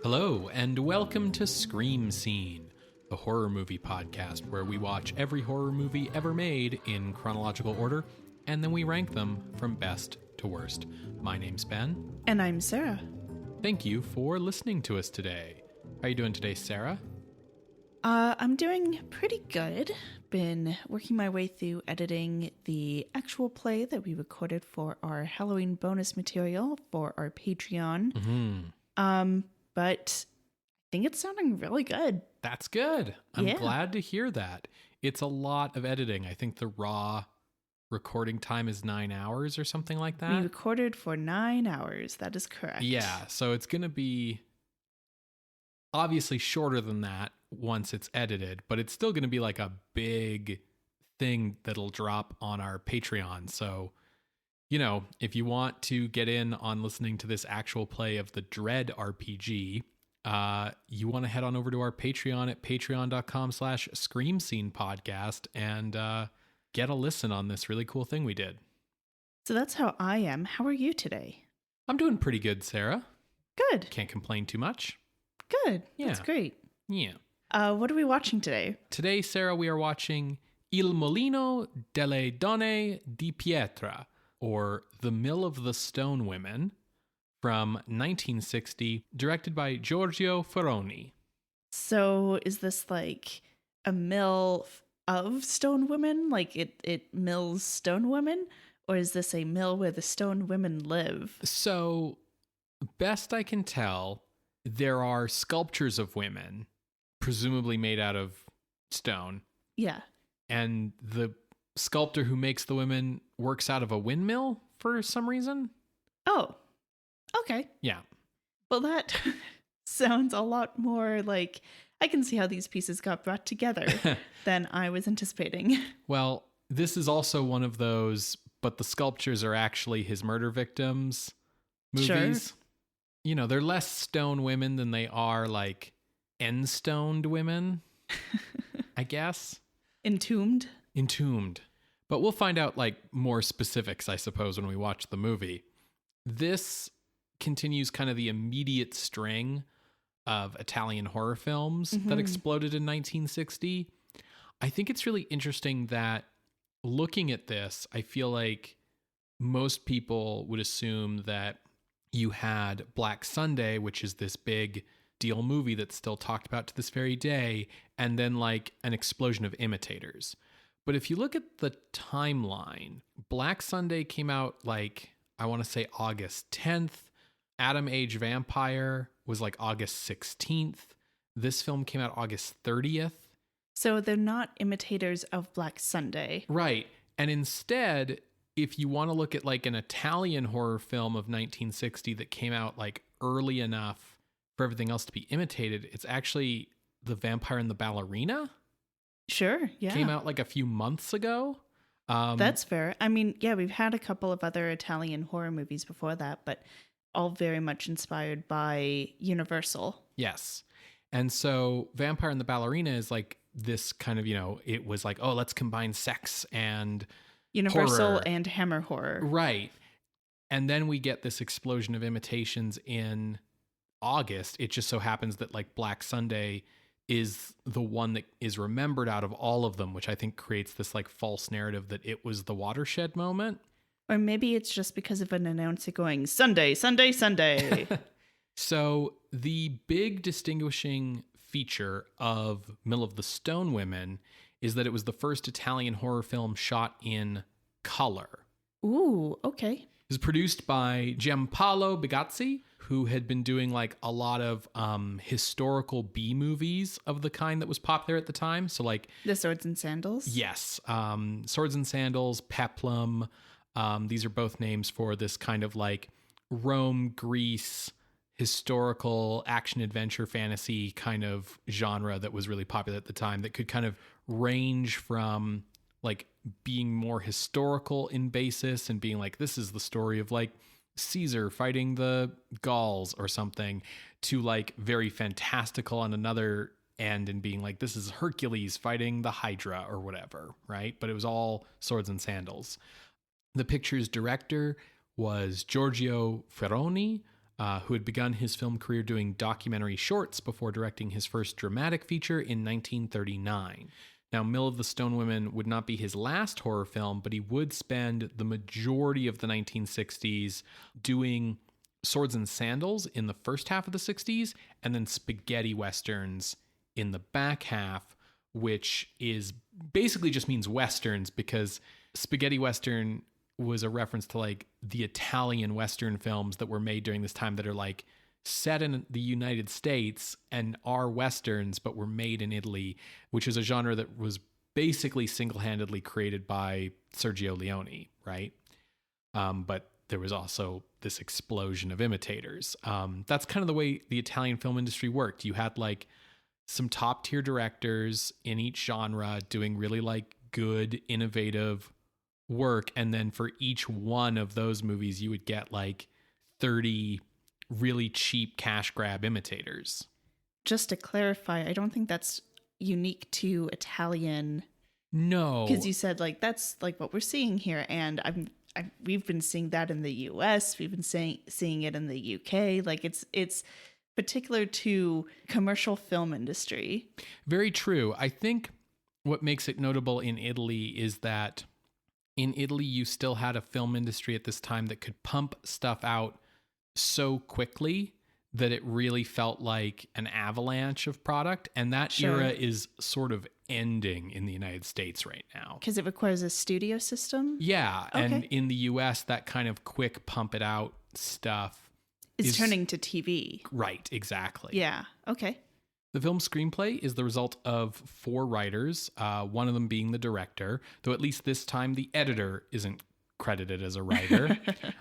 Hello, and welcome to Scream Scene, the horror movie podcast where we watch every horror movie ever made in chronological order, and then we rank them from best to worst. My name's Ben. And I'm Sarah. Thank you for listening to us today. How are you doing today, Sarah? I'm doing pretty good. Been working my way through editing the actual play that we recorded for our Halloween bonus material for our Patreon. But I think it's sounding really good. That's good. I'm glad to hear that. It's a lot of editing. I think the raw recording time is 9 hours or something like that. We recorded for 9 hours. That is correct. Yeah, so it's going to be obviously shorter than that once it's edited, but it's still going to be like a big thing that'll drop on our Patreon. So, you know, if you want to get in on listening to this actual play of the Dread RPG, you want to head on over to our Patreon at patreon.com/screamscenepodcast and get a listen on this really cool thing we did. So that's how I am. How are you today? I'm doing pretty good, Sarah. Good. Can't complain too much. Good. Yeah. That's great. Yeah. What are we watching today? Today, Sarah, we are watching Il Mulino delle Donne di Pietra, or The Mill of the Stone Women, from 1960, directed by Giorgio Ferroni. So is this like a mill of stone women? Like it mills stone women? Or is this a mill where the stone women live? So, best I can tell, there are sculptures of women, presumably made out of stone. Yeah. And the sculptor who makes the women works out of a windmill for some reason. Oh, okay. Yeah. Well, that sounds a lot more like I can see how these pieces got brought together than I was anticipating. Well, this is also one of those, but the sculptures are actually his murder victims movies. Sure. You know, they're less stone women than they are like end-stoned women, I guess. Entombed. But we'll find out like more specifics, I suppose, when we watch the movie. This continues kind of the immediate string of Italian horror films that exploded in 1960. I think it's really interesting that looking at this, I feel like most people would assume that you had Black Sunday, which is this big deal movie that's still talked about to this very day, and then like an explosion of imitators. But if you look at the timeline, Black Sunday came out like, I want to say August 10th. Atom Age Vampire was like August 16th. This film came out August 30th. So they're not imitators of Black Sunday. Right. And instead, if you want to look at like an Italian horror film of 1960 that came out like early enough for everything else to be imitated, it's actually The Vampire and the Ballerina. Sure, yeah. Came out like a few months ago. That's fair. I mean, yeah, we've had a couple of other Italian horror movies before that, but all very much inspired by Universal. Yes. And so Vampire and the Ballerina is like this kind of, you know, it was like, oh, let's combine sex and Universal horror. and Hammer horror. Right. And then we get this explosion of imitations in August. It just so happens that like Black Sunday is the one that is remembered out of all of them, which I think creates this like false narrative that it was the watershed moment. Or maybe it's just because of an announcer going, Sunday, Sunday, Sunday. So the big distinguishing feature of Mill of the Stone Women is that it was the first Italian horror film shot in color. Ooh, okay. It was produced by Giampaolo Bigazzi, who had been doing like a lot of historical B movies of the kind that was popular at the time. So like The Swords and Sandals? Yes. Swords and Sandals, Peplum. These are both names for this kind of like Rome, Greece, historical action adventure fantasy kind of genre that was really popular at the time, that could kind of range from like being more historical in basis and being like, this is the story of like Caesar fighting the Gauls or something, to like very fantastical on another end in being like, this is Hercules fighting the Hydra or whatever, right? But it was all swords and sandals. The picture's director was Giorgio Ferroni, who had begun his film career doing documentary shorts before directing his first dramatic feature in 1939. Now, Mill of the Stone Women would not be his last horror film, but he would spend the majority of the 1960s doing swords and sandals in the first half of the 60s, and then spaghetti westerns in the back half, which is basically just means westerns, because spaghetti western was a reference to like the Italian western films that were made during this time that are like set in the United States and are westerns, but were made in Italy, which is a genre that was basically single-handedly created by Sergio Leone, right? But there was also this explosion of imitators. That's kind of the way the Italian film industry worked. You had like some top tier directors in each genre doing really like good, innovative work. And then for each one of those movies, you would get like 30 really cheap cash grab imitators. Just to clarify, I don't think that's unique to Italian. No. Because you said like that's like what we're seeing here. And we've been seeing that in the US. We've been seeing it in the UK. Like it's particular to commercial film industry. Very true. I think what makes it notable in Italy is that in Italy, you still had a film industry at this time that could pump stuff out so quickly that it really felt like an avalanche of product. And that era is sort of ending in the United States right now. Because it requires a studio system? Yeah. Okay. And in the US, that kind of quick pump it out stuff is turning to TV. Right, exactly. Yeah, okay. The film's screenplay is the result of 4 writers, one of them being the director, though at least this time the editor isn't credited as a writer.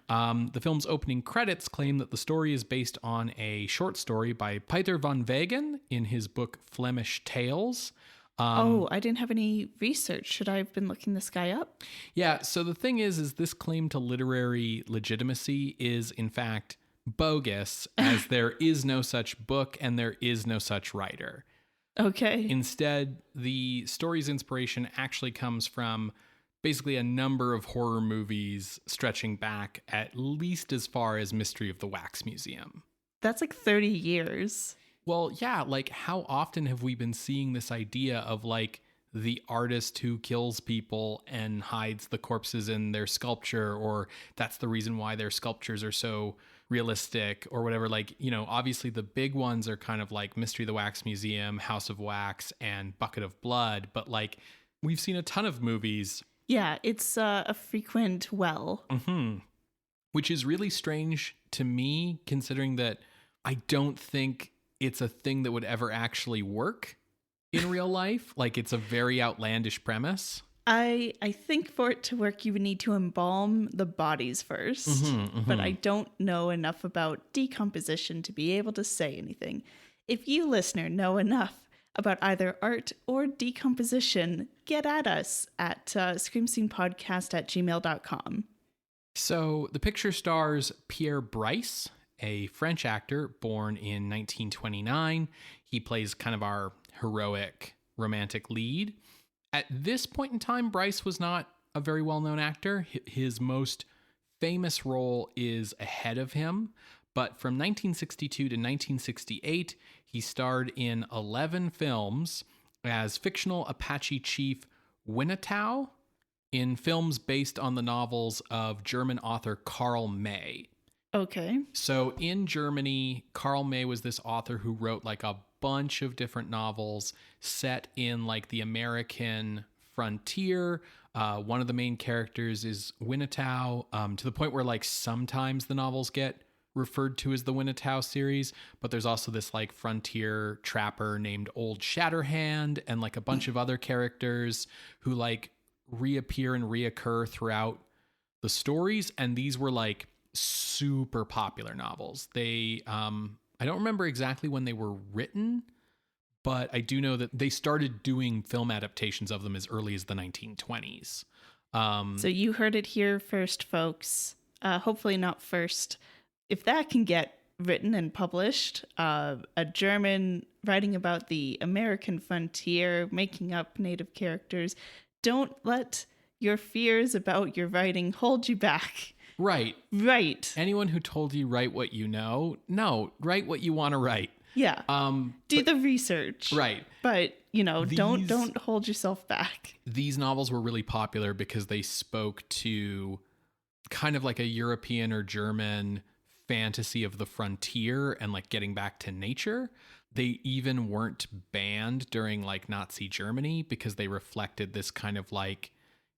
The film's opening credits claim that the story is based on a short story by Pieter van Wegen in his book Flemish Tales. I didn't have any research. Should I have been looking this guy up? Yeah, so the thing is this claim to literary legitimacy is in fact bogus, as there is no such book and there is no such writer. Okay. Instead, the story's inspiration actually comes from basically a number of horror movies stretching back at least as far as Mystery of the Wax Museum. That's like 30 years. Well, yeah, like how often have we been seeing this idea of like the artist who kills people and hides the corpses in their sculpture, or that's the reason why their sculptures are so realistic or whatever. Like, you know, obviously the big ones are kind of like Mystery of the Wax Museum, House of Wax, and Bucket of Blood. But like we've seen a ton of movies. Yeah, it's a frequent well. Mm-hmm. Which is really strange to me, considering that I don't think it's a thing that would ever actually work in real life. Like it's a very outlandish premise. I think for it to work, you would need to embalm the bodies first. But I don't know enough about decomposition to be able to say anything. If you, listener, know enough about either art or decomposition, get at us at screamscenepodcast@gmail.com. So the picture stars Pierre Brice, a French actor born in 1929. He plays kind of our heroic romantic lead. At this point in time, Brice was not a very well-known actor. His most famous role is ahead of him, but from 1962 to 1968, he starred in 11 films as fictional Apache chief Winnetou in films based on the novels of German author Karl May. Okay. So in Germany, Karl May was this author who wrote like a bunch of different novels set in like the American frontier. One of the main characters is Winnetou, to the point where like sometimes the novels get referred to as the Winnetou series, but there's also this like frontier trapper named Old Shatterhand and like a bunch of other characters who like reappear and reoccur throughout the stories. And these were like super popular novels. They, I don't remember exactly when they were written, but I do know that they started doing film adaptations of them as early as the 1920s. So you heard it here first, folks. Hopefully not first. If that can get written and published. A German writing about the American frontier, making up native characters. Don't let your fears about your writing hold you back. Right. Right. Anyone who told you write what you know, no, write what you want to write. Yeah. Do the research. Right. But, don't hold yourself back. These novels were really popular because they spoke to kind of like a European or German fantasy of the frontier and like getting back to nature. They even weren't banned during like Nazi Germany because they reflected this kind of like,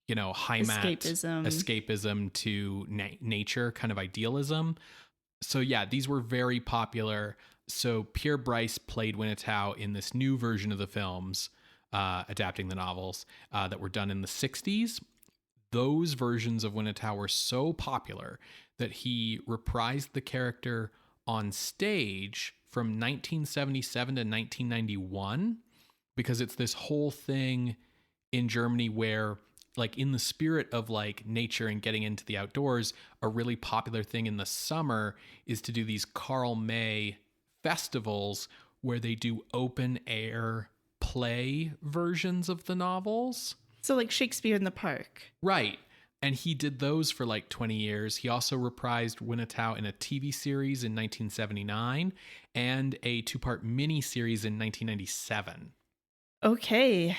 Heimat escapism to nature kind of idealism. So yeah, these were very popular. So Pierre Brice played Winnetow in this new version of the films, adapting the novels that were done in the 60s. Those versions of Winnetow were so popular that he reprised the character on stage from 1977 to 1991, because it's this whole thing in Germany where, like, in the spirit of like nature and getting into the outdoors, a really popular thing in the summer is to do these Karl May festivals where they do open air play versions of the novels. So like Shakespeare in the Park. Right. And he did those for like 20 years. He also reprised Winnetow in a TV series in 1979 and a 2-part miniseries in 1997. Okay.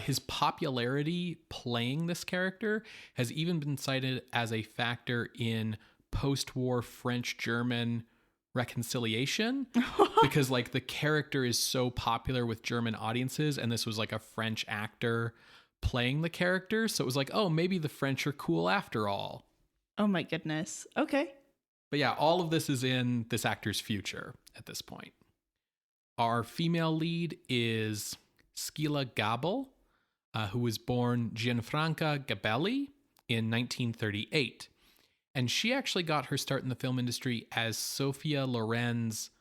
His popularity playing this character has even been cited as a factor in post-war French-German reconciliation because like the character is so popular with German audiences, and this was like a French actor playing the character, so it was like, oh, maybe the French are cool after all. Oh my goodness. Okay. But yeah, all of this is in this actor's future at this point. Our female lead is Scilla Gabel, who was born Gianfranca Gabelli in 1938. And she actually got her start in the film industry as Sophia Loren's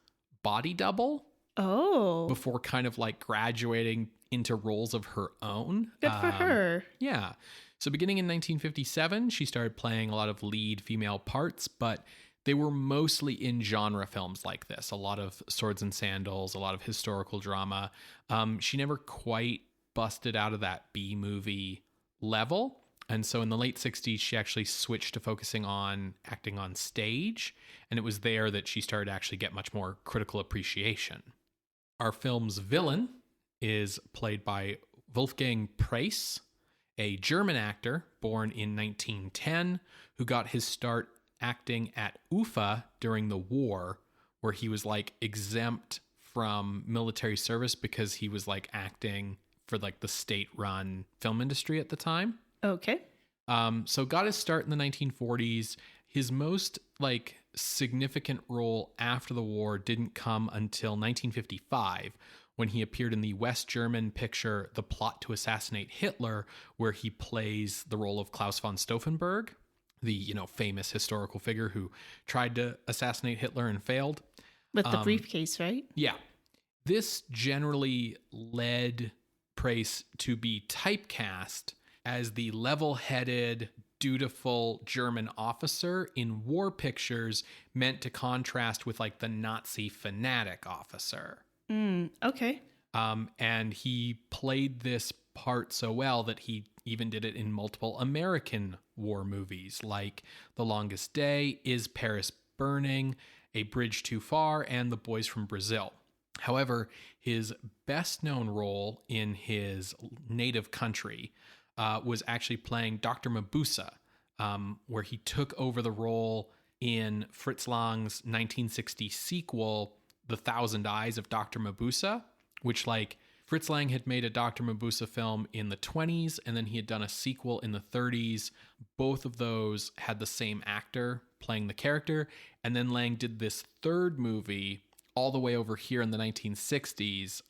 body double. Oh. Before kind of like graduating into roles of her own. Good for her. Yeah. So beginning in 1957, she started playing a lot of lead female parts, but they were mostly in genre films like this. A lot of Swords and Sandals, a lot of historical drama. She never quite busted out of that B-movie level. And so in the late 60s, she actually switched to focusing on acting on stage. And it was there that she started to actually get much more critical appreciation. Our film's villain is played by Wolfgang Preiss, a German actor born in 1910 who got his start acting at UFA during the war, where he was like exempt from military service because he was like acting for like the state-run film industry at the time. Okay. So got his start in the 1940s. His most like significant role after the war didn't come until 1955, when he appeared in the West German picture The Plot to Assassinate Hitler, where he plays the role of Klaus von Stauffenberg, the, famous historical figure who tried to assassinate Hitler and failed. With the briefcase, right? Yeah. This generally led Preiss to be typecast as the level-headed, dutiful German officer in war pictures, meant to contrast with like the Nazi fanatic officer. Okay. And he played this part so well that he even did it in multiple American war movies like The Longest Day, Is Paris Burning, A Bridge Too Far, and The Boys from Brazil. However, his best known role in his native country was actually playing Dr. Mabuse, where he took over the role in Fritz Lang's 1960 sequel, The Thousand Eyes of Dr. Mabuse, which like Fritz Lang had made a Dr. Mabuse film in the 20s, and then he had done a sequel in the 30s. Both of those had the same actor playing the character. And then Lang did this third movie all the way over here in the 1960s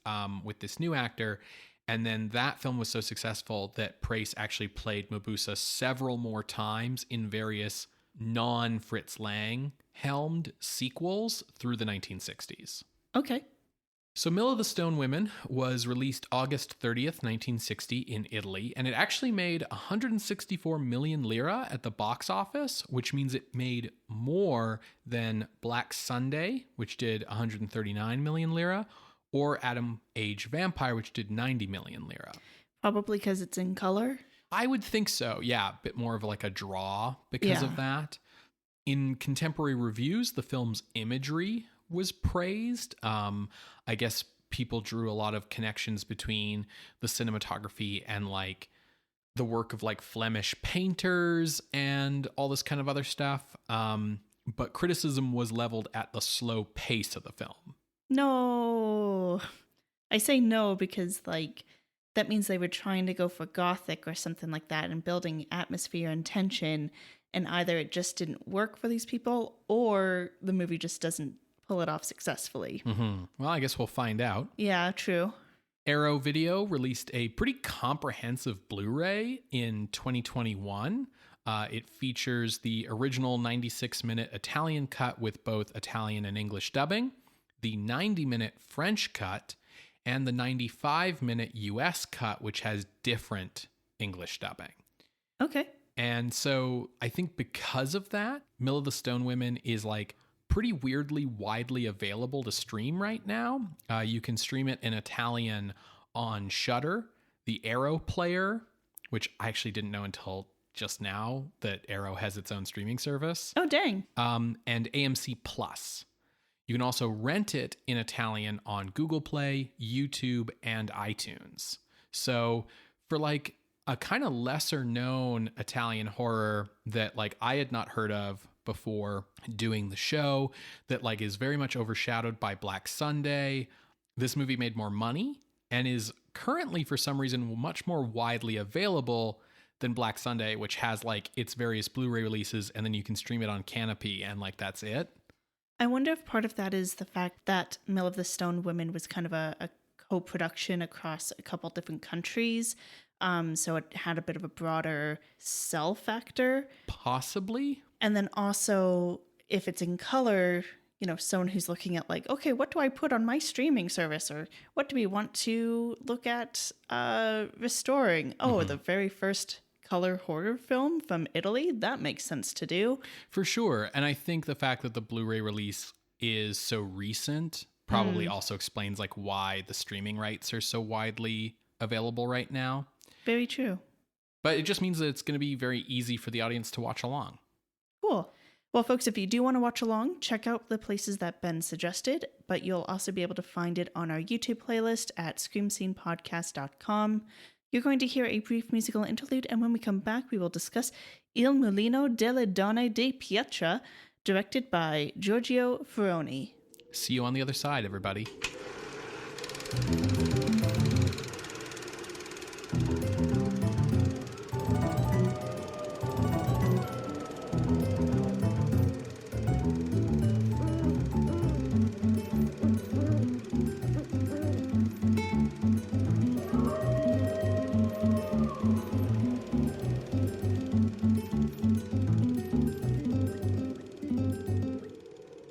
with this new actor. And then that film was so successful that Preiss actually played Mabuse several more times in various non-Fritz Lang helmed sequels through the 1960s. Okay. So Mill of the Stone Women was released August 30th, 1960 in Italy, and it actually made 164 million lira at the box office, which means it made more than Black Sunday, which did 139 million lira, or Adam Age Vampire, which did 90 million lira. Probably because it's in color. I would think so. Yeah, a bit more of like a draw because of that. In contemporary reviews, the film's imagery was praised. I guess people drew a lot of connections between the cinematography and like the work of like Flemish painters and all this kind of other stuff. But criticism was leveled at the slow pace of the film. No. I say no because like that means they were trying to go for Gothic or something like that and building atmosphere and tension, and either it just didn't work for these people or the movie just doesn't pull it off successfully. Mm-hmm. Well, I guess we'll find out. Yeah, true. Arrow Video released a pretty comprehensive Blu-ray in 2021. It features the original 96-minute Italian cut with both Italian and English dubbing, the 90-minute French cut, and the 95-minute US cut, which has different English dubbing. Okay. And so I think because of that, Mill of the Stone Women is like pretty weirdly widely available to stream right now. You can stream it in Italian on Shudder, the Arrow player, which I actually didn't know until just now that Arrow has its own streaming service. Oh, dang. And AMC Plus. You can also rent it in Italian on Google Play, YouTube, and iTunes. So for like a kind of lesser known Italian horror that like I had not heard of before doing the show, that like is very much overshadowed by Black Sunday, this movie made more money and is currently for some reason much more widely available than Black Sunday, which has like its various Blu-ray releases and then you can stream it on Canopy and like that's it. I wonder if part of that is the fact that Mill of the Stone Women was kind of a co-production across a couple different countries. So it had a bit of a broader sell factor. Possibly. And then also, if it's in color, you know, someone who's looking at like, okay, what do I put on my streaming service? Or what do we want to look at restoring? Oh, the very first color horror film from Italy? That makes sense to do. For sure. And I think the fact that the Blu-ray release is so recent probably also explains like why the streaming rights are so widely available right now. Very true. But it just means that it's going to be very easy for the audience to watch along. Cool. Well, folks, if you do want to watch along, check out the places that Ben suggested, but you'll also be able to find it on our YouTube playlist at screamscenepodcast.com. You're going to hear a brief musical interlude, and when we come back, we will discuss Il Mulino delle Donne di Pietra, directed by Giorgio Ferroni. See you on the other side, everybody.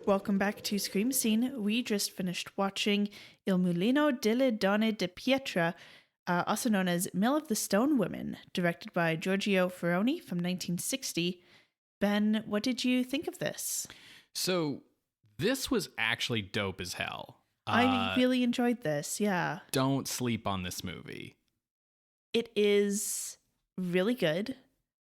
Welcome back to Scream Scene. We just finished watching Il Mulino delle Donne di Pietra, also known as Mill of the Stone Women, directed by Giorgio Ferroni from 1960. Ben, what did you think of this? So this was actually dope as hell. I really enjoyed this, yeah. Don't sleep on this movie. It is really good.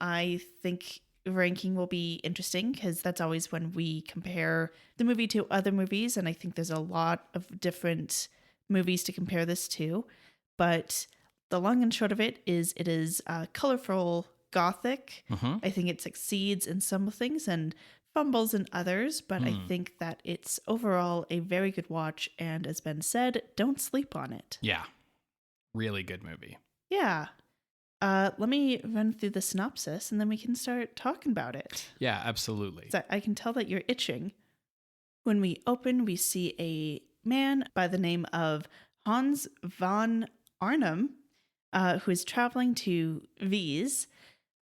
I think ranking will be interesting because that's always when we compare the movie to other movies, and I think there's a lot of different movies to compare this to. But the long and short of it is colorful Gothic. I think it succeeds in some things and fumbles in others, but I think that it's overall a very good watch, and as Ben said, don't sleep on it. Yeah. Really good movie. Yeah. Let me run through the synopsis and then we can start talking about it. Yeah, absolutely. So I can tell that you're itching. When we open, we see a man by the name of Hans van Arnhem, who is traveling to Wies,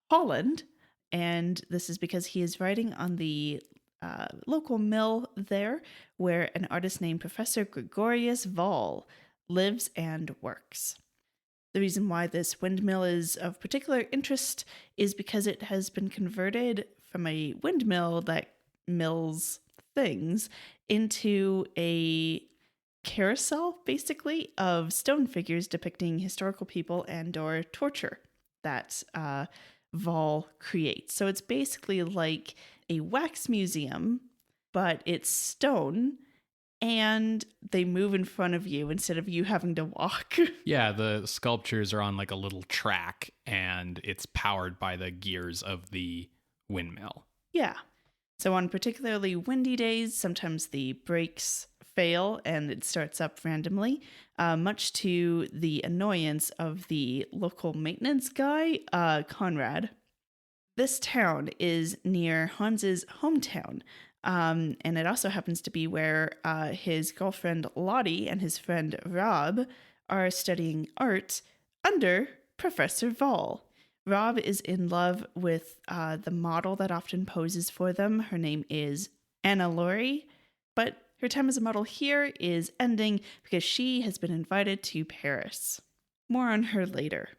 Holland, and this is because he is riding on the local mill there where an artist named Professor Gregorius Wall lives and works. The reason why this windmill is of particular interest is because it has been converted from a windmill that mills things into a carousel, basically, of stone figures depicting historical people and or torture that Wall creates. So it's basically like a wax museum, but it's stone, and they move in front of you instead of you having to walk. Yeah, the sculptures are on like a little track, and it's powered by the gears of the windmill. Yeah. So on particularly windy days, sometimes the brakes fail and it starts up randomly, much to the annoyance of the local maintenance guy, Conrad. This town is near Hans's hometown, and it also happens to be where his girlfriend Lottie and his friend Rob are studying art under Professor Wall. Rob is in love with the model that often poses for them. Her name is Anna Laurie, but her time as a model here is ending because she has been invited to Paris. More on her later.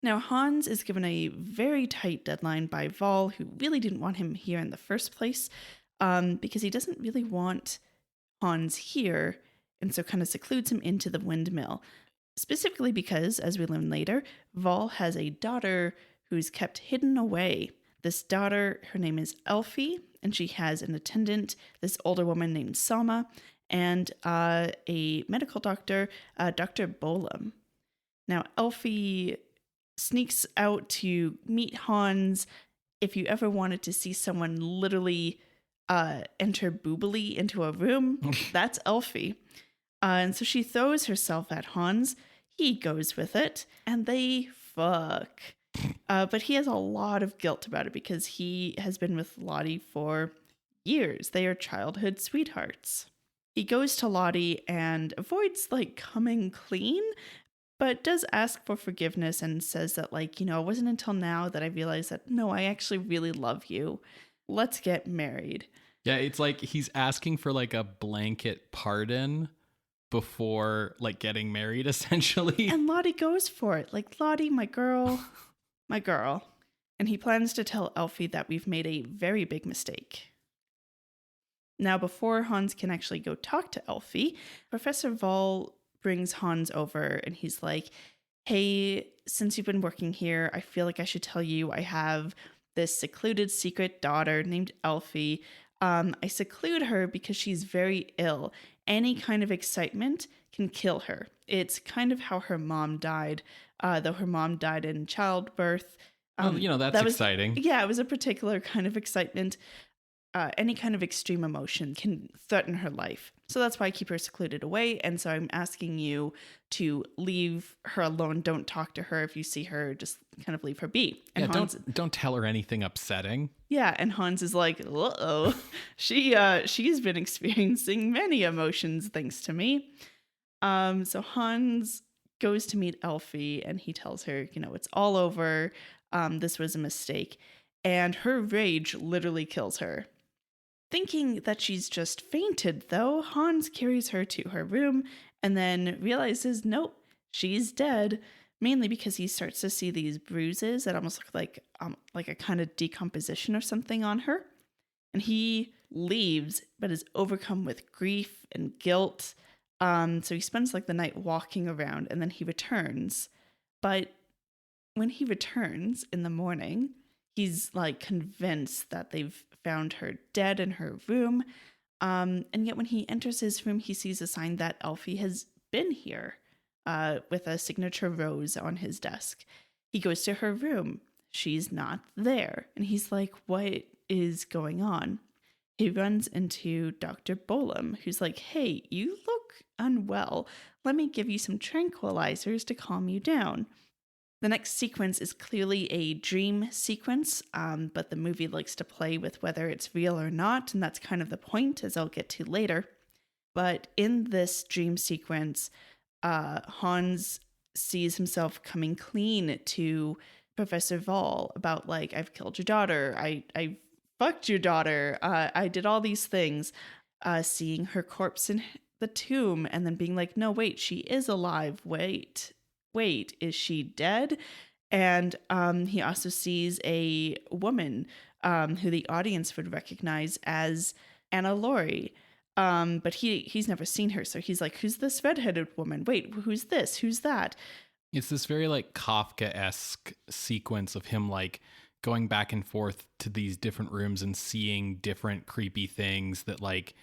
Now, Hans is given a very tight deadline by Wall, who really didn't want him here in the first place, because he doesn't really want Hans here, and so kind of secludes him into the windmill. Specifically because, as we learn later, Wall has a daughter who's kept hidden away. This daughter, her name is Elfie, and she has an attendant, this older woman named Selma, and a medical doctor, Dr. Bohme. Now, Elfie sneaks out to meet Hans. If you ever wanted to see someone literally enter boobily into a room, that's Elfie. And so she throws herself at Hans. He goes with it, and they fuck. But he has a lot of guilt about it because he has been with Lottie for years. They are childhood sweethearts. He goes to Lottie and avoids like coming clean, but does ask for forgiveness and says that, like, you know, it wasn't until now that I realized that, no, I actually really love you. Let's get married. Yeah, it's like he's asking for like a blanket pardon before like getting married, essentially. And Lottie goes for it. Like, Lottie, my girl, my girl. And he plans to tell Elfie that we've made a very big mistake. Now, before Hans can actually go talk to Elfie, Professor Wall brings Hans over and he's like, hey, since you've been working here, I feel like I should tell you I have this secluded secret daughter named Elfie. I seclude her because she's very ill. Any kind of excitement can kill her. It's kind of how her mom died, though her mom died in childbirth. Well, you know, that's exciting. Yeah, it was a particular kind of excitement. Any kind of extreme emotion can threaten her life. So that's why I keep her secluded away. And so I'm asking you to leave her alone. Don't talk to her. If you see her, just kind of leave her be. And yeah, Hans, don't tell her anything upsetting. Yeah, and Hans is like, uh-oh. She's been experiencing many emotions thanks to me. So Hans goes to meet Elfie and he tells her, you know, it's all over. This was a mistake. And her rage literally kills her. Thinking that she's just fainted, though, Hans carries her to her room and then realizes, nope, she's dead, mainly because he starts to see these bruises that almost look like a kind of decomposition or something on her. And he leaves, but is overcome with grief and guilt. So he spends like the night walking around and then he returns. But when he returns in the morning, he's like convinced that they've found her dead in her room. And yet when he enters his room, he sees a sign that Elfie has been here with a signature rose on his desk. He goes to her room. She's not there. And he's like, what is going on? He runs into Dr. Bohme, who's like, hey, you look unwell. Let me give you some tranquilizers to calm you down. The next sequence is clearly a dream sequence, but the movie likes to play with whether it's real or not, and that's kind of the point, as I'll get to later. But in this dream sequence, Hans sees himself coming clean to Professor Wall about, like, I've killed your daughter, I fucked your daughter. I did all these things. Seeing her corpse in the tomb and then being like, no, wait, she is alive. Wait, is she dead? And he also sees a woman who the audience would recognize as Anna Laurie. But he's never seen her. So he's like, who's this redheaded woman? Wait, who's this? Who's that? It's this very like Kafka-esque sequence of him like going back and forth to these different rooms and seeing different creepy things that like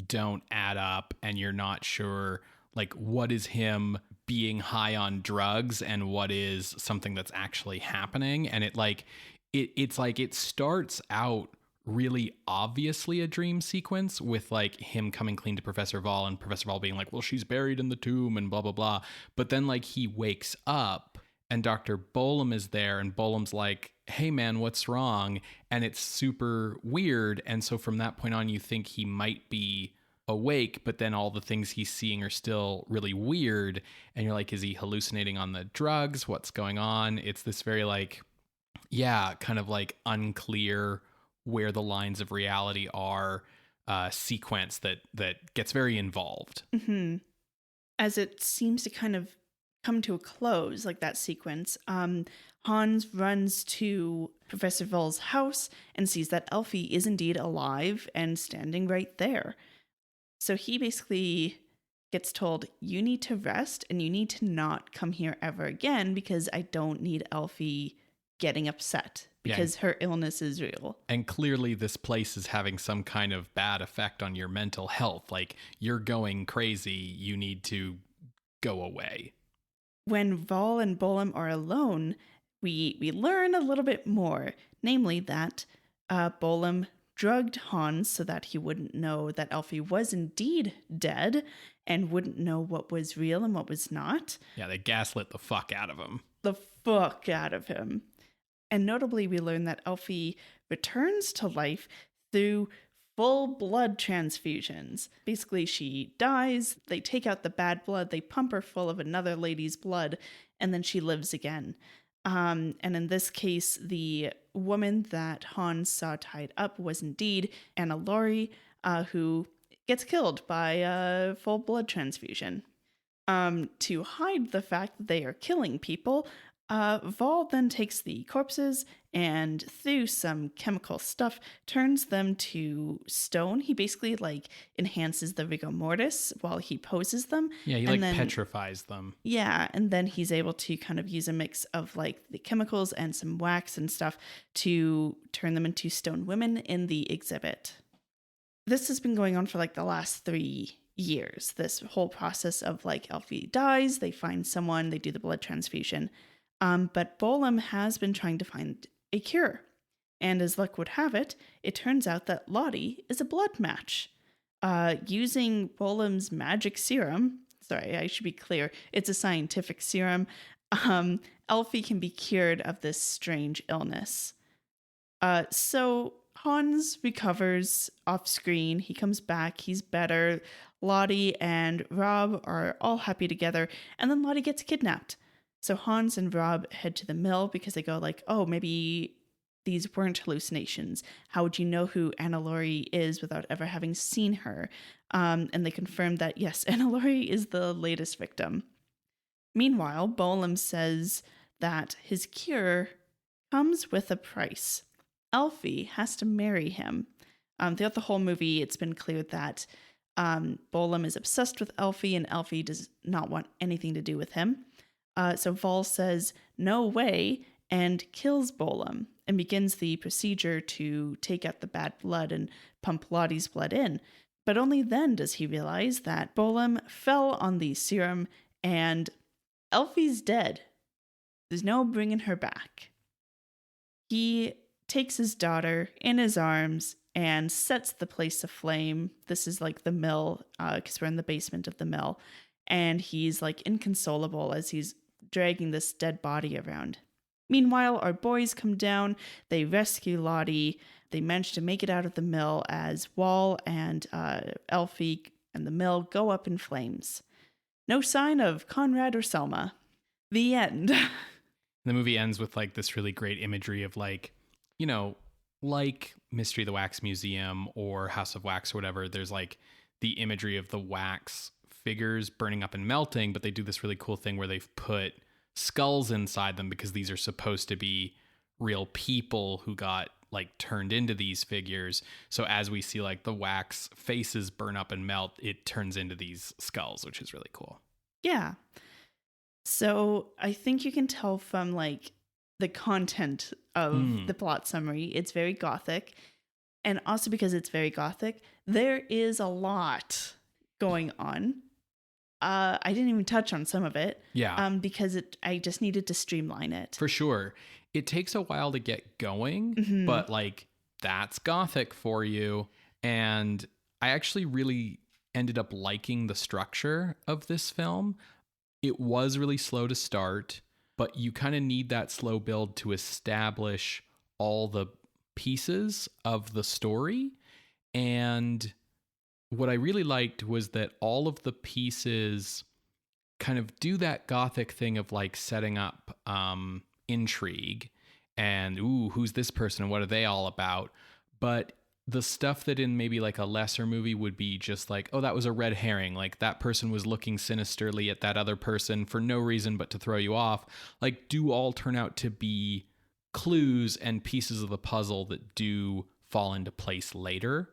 don't add up, and you're not sure like what is him being high on drugs and what is something that's actually happening. And it's like it starts out really obviously a dream sequence with like him coming clean to Professor Vol and Professor Vol being like, well, she's buried in the tomb and blah, blah, blah. But then like he wakes up and Dr. Bohme is there and Bohlem's like, hey man, what's wrong? And it's super weird. And so from that point on, you think he might be awake, but then all the things he's seeing are still really weird. And you're like, is he hallucinating on the drugs? What's going on? It's this very like, yeah, kind of like unclear where the lines of reality are sequence that gets very involved. Mm-hmm. As it seems to kind of come to a close, like that sequence, Hans runs to Professor Vol's house and sees that Elfie is indeed alive and standing right there. So he basically gets told, you need to rest and you need to not come here ever again because I don't need Elfie getting upset because her illness is real. And clearly this place is having some kind of bad effect on your mental health. Like you're going crazy. You need to go away. When Vol and Bohme are alone, we learn a little bit more, namely that Bohme drugged Hans so that he wouldn't know that Elfie was indeed dead and wouldn't know what was real and what was not. Yeah, they gaslit the fuck out of him. And notably, we learn that Elfie returns to life through full blood transfusions. Basically, she dies, they take out the bad blood, they pump her full of another lady's blood, and then she lives again. And in this case, the woman that Hans saw tied up was indeed Anna Laurie, who gets killed by a full blood transfusion. To hide the fact that they are killing people, Vol then takes the corpses and through some chemical stuff turns them to stone. He basically like enhances the rigor mortis while he poses them. Yeah, he then petrifies them. Yeah, and then he's able to kind of use a mix of like the chemicals and some wax and stuff to turn them into stone women in the exhibit. This has been going on for like the last 3 years. This whole process of like Elfie dies, they find someone, they do the blood transfusion. But Bohme has been trying to find a cure. And as luck would have it, it turns out that Lottie is a blood match. Using Bohme's magic serum, sorry, I should be clear, it's a scientific serum, Elfie can be cured of this strange illness. So Hans recovers off screen, he comes back, he's better. Lottie and Rob are all happy together, and then Lottie gets kidnapped. So Hans and Rob head to the mill because they go like, oh, maybe these weren't hallucinations. How would you know who Anna Laurie is without ever having seen her? And they confirm that, yes, Anna Laurie is the latest victim. Meanwhile, Bohme says that his cure comes with a price. Elfie has to marry him. Throughout the whole movie, it's been clear that Bohme is obsessed with Elfie and Elfie does not want anything to do with him. So Vol says, no way, and kills Bohme and begins the procedure to take out the bad blood and pump Lottie's blood in. But only then does he realize that Bohme fell on the serum and Elfie's dead. There's no bringing her back. He takes his daughter in his arms and sets the place aflame. This is like the mill, because we're in the basement of the mill. And he's like inconsolable as he's dragging this dead body around. Meanwhile, our boys come down, they rescue Lottie, they manage to make it out of the mill as Wall and Elfie and the mill go up in flames. No sign of Conrad or Selma. The end. The movie ends with like this really great imagery of like, you know, like Mystery of the Wax Museum or House of Wax or whatever, there's like the imagery of the wax figures burning up and melting, but they do this really cool thing where they've put skulls inside them because these are supposed to be real people who got like turned into these figures. So as we see like the wax faces burn up and melt, it turns into these skulls, which is really cool. Yeah. So I think you can tell from like the content of the plot summary, it's very Gothic. And also because it's very Gothic, there is a lot going on. I didn't even touch on some of it. Yeah. Because I just needed to streamline it. For sure. It takes a while to get going, but like that's Gothic for you. And I actually really ended up liking the structure of this film. It was really slow to start, but you kind of need that slow build to establish all the pieces of the story. And what I really liked was that all of the pieces kind of do that Gothic thing of like setting up intrigue and, ooh, who's this person and what are they all about? But the stuff that in maybe like a lesser movie would be just like, oh, that was a red herring. Like that person was looking sinisterly at that other person for no reason but to throw you off. Like do all turn out to be clues and pieces of the puzzle that do fall into place later.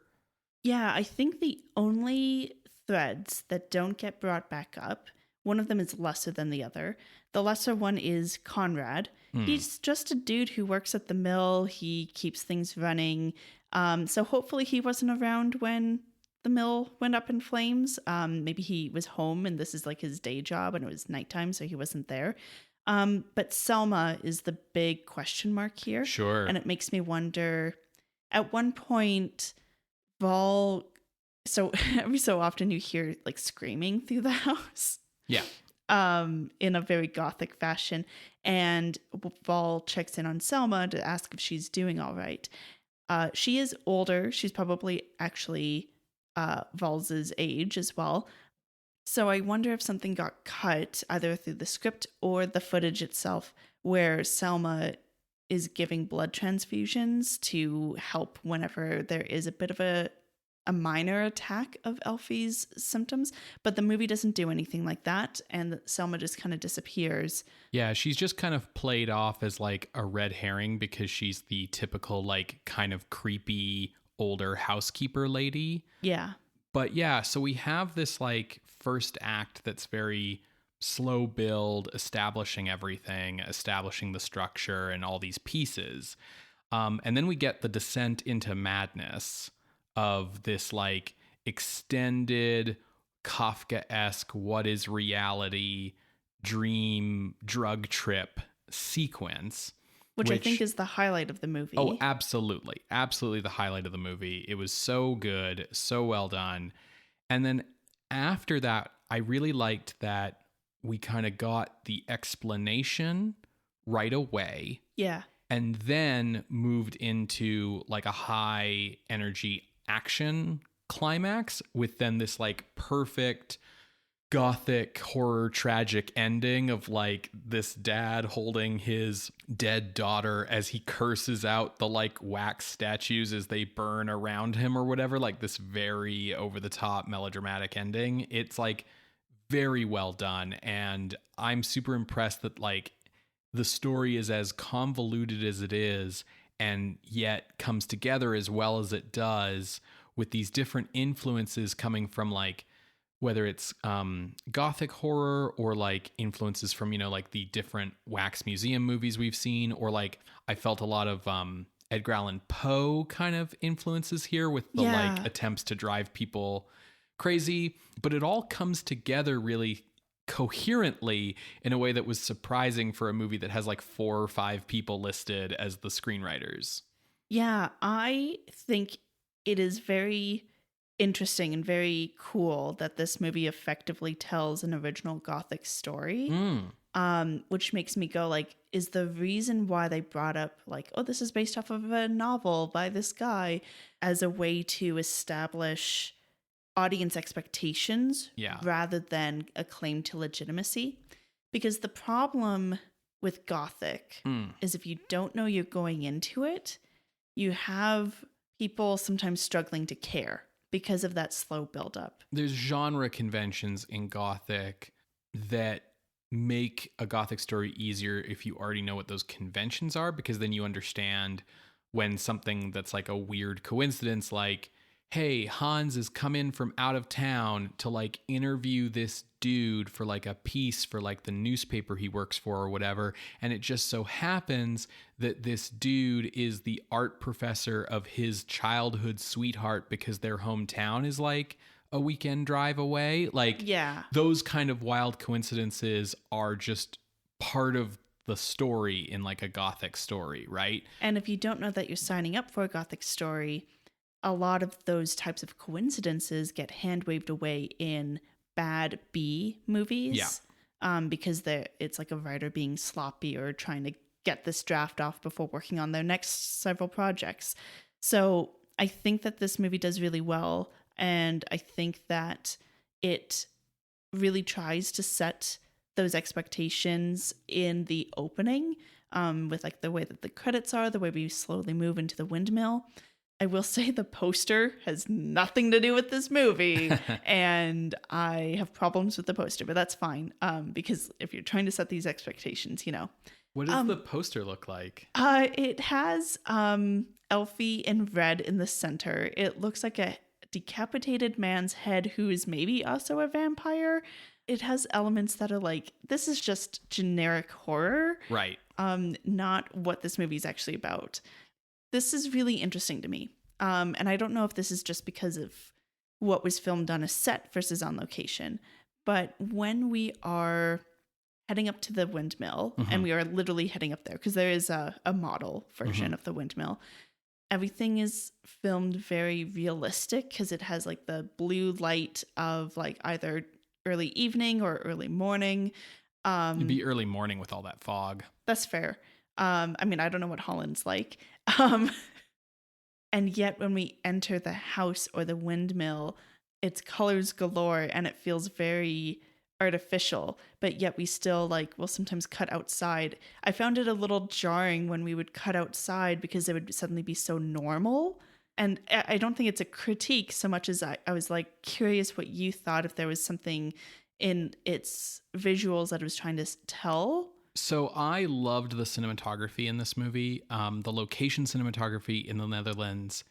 Yeah, I think the only threads that don't get brought back up, one of them is lesser than the other. The lesser one is Conrad. He's just a dude who works at the mill. He keeps things running. So hopefully he wasn't around when the mill went up in flames. Maybe he was home and this is like his day job and it was nighttime, so he wasn't there. But Selma is the big question mark here. Sure. And it makes me wonder, at one point, Vol, so every so often you hear like screaming through the house. Yeah. In a very Gothic fashion. And Vol checks in on Selma to ask if she's doing all right. She is older. She's probably actually Vol's age as well. So I wonder if something got cut either through the script or the footage itself where Selma is giving blood transfusions to help whenever there is a bit of a minor attack of Elfie's symptoms, but the movie doesn't do anything like that, and Selma just kind of disappears. Yeah, she's just kind of played off as like a red herring because she's the typical like kind of creepy older housekeeper lady. Yeah. But yeah, so we have this like first act that's very slow build, establishing everything, establishing the structure and all these pieces. And then we get the descent into madness of this like extended Kafka-esque what is reality dream drug trip sequence. Which I think is the highlight of the movie. Oh, absolutely. Absolutely the highlight of the movie. It was so good, so well done. And then after that, I really liked that we kind of got the explanation right away. Yeah. And then moved into like a high energy action climax with then this like perfect Gothic horror tragic ending of like this dad holding his dead daughter as he curses out the like wax statues as they burn around him or whatever, like this very over the top melodramatic ending. It's like very well done. And I'm super impressed that like the story is as convoluted as it is and yet comes together as well as it does with these different influences coming from like whether it's Gothic horror or like influences from, you know, like the different Wax Museum movies we've seen, or like I felt a lot of Edgar Allan Poe kind of influences here with the like attempts to drive people crazy, but it all comes together really coherently in a way that was surprising for a movie that has like 4 or 5 people listed as the screenwriters. Yeah, I think it is very interesting and very cool that this movie effectively tells an original Gothic story, which makes me go like, is the reason why they brought up like, oh, this is based off of a novel by this guy as a way to establish audience expectations rather than a claim to legitimacy? Because the problem with Gothic is if you don't know you're going into it, you have people sometimes struggling to care because of that slow buildup. There's genre conventions in Gothic that make a Gothic story easier if you already know what those conventions are, because then you understand when something that's like a weird coincidence, like, hey, Hans has come in from out of town to like interview this dude for like a piece for like the newspaper he works for or whatever. And it just so happens that this dude is the art professor of his childhood sweetheart because their hometown is like a weekend drive away. Like, Yeah. those kind of wild coincidences are just part of the story in like a Gothic story, right? And if you don't know that you're signing up for a Gothic story, a lot of those types of coincidences get hand waved away in bad B movies. Because it's like a writer being sloppy or trying to get this draft off before working on their next several projects. So I think that this movie does really well. And I think that it really tries to set those expectations in the opening, with like the way that the credits are, the way we slowly move into the windmill. I will say the poster has nothing to do with this movie, and I have problems with the poster, but that's fine, because if you're trying to set these expectations, you know. What does the poster look like? It has Elfie in red in the center. It looks like a decapitated man's head who is maybe also a vampire. It has elements that are like, this is just generic horror. Right. Not what this movie is actually about. This is really interesting to me. And I don't know if this is just because of what was filmed on a set versus on location. But when we are heading up to the windmill, and we are literally heading up there because there is a model version of the windmill, everything is filmed very realistic because it has like the blue light of like either early evening or early morning. It'd be early morning with all that fog. That's fair. I mean, I don't know what Holland's like. And yet when we enter the house or the windmill, it's colors galore and it feels very artificial, but yet we still like will sometimes cut outside. I found it a little jarring when we would cut outside because it would suddenly be so normal. And I don't think it's a critique so much as I was like curious what you thought, if there was something in its visuals that it was trying to tell. So I loved the cinematography in this movie. The location cinematography in the Netherlands